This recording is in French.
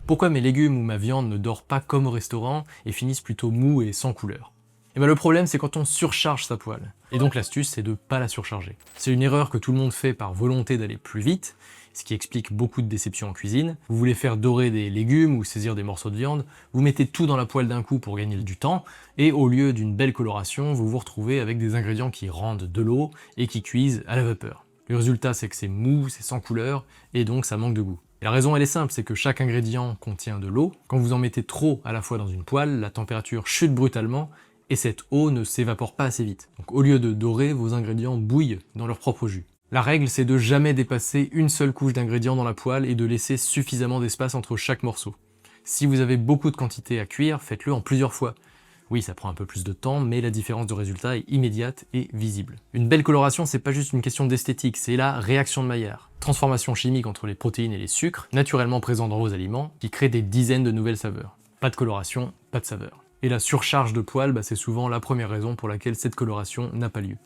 Pourquoi mes légumes ou ma viande ne dorent pas comme au restaurant et finissent plutôt mous et sans couleur? Et bien le problème, c'est quand on surcharge sa poêle. Et donc l'astuce, c'est de ne pas la surcharger. C'est une erreur que tout le monde fait par volonté d'aller plus vite, ce qui explique beaucoup de déceptions en cuisine. Vous voulez faire dorer des légumes ou saisir des morceaux de viande, vous mettez tout dans la poêle d'un coup pour gagner du temps, et au lieu d'une belle coloration, vous vous retrouvez avec des ingrédients qui rendent de l'eau et qui cuisent à la vapeur. Le résultat, c'est que c'est mou, c'est sans couleur, et donc ça manque de goût. Et la raison, elle est simple, c'est que chaque ingrédient contient de l'eau. Quand vous en mettez trop à la fois dans une poêle, la température chute brutalement, et cette eau ne s'évapore pas assez vite. Donc au lieu de dorer, vos ingrédients bouillent dans leur propre jus. La règle, c'est de jamais dépasser une seule couche d'ingrédients dans la poêle et de laisser suffisamment d'espace entre chaque morceau. Si vous avez beaucoup de quantité à cuire, faites-le en plusieurs fois. Oui, ça prend un peu plus de temps, mais la différence de résultat est immédiate et visible. Une belle coloration, c'est pas juste une question d'esthétique, c'est la réaction de Maillard. Transformation chimique entre les protéines et les sucres, naturellement présents dans vos aliments, qui crée des dizaines de nouvelles saveurs. Pas de coloration, pas de saveur. Et la surcharge de poêle, c'est souvent la première raison pour laquelle cette coloration n'a pas lieu.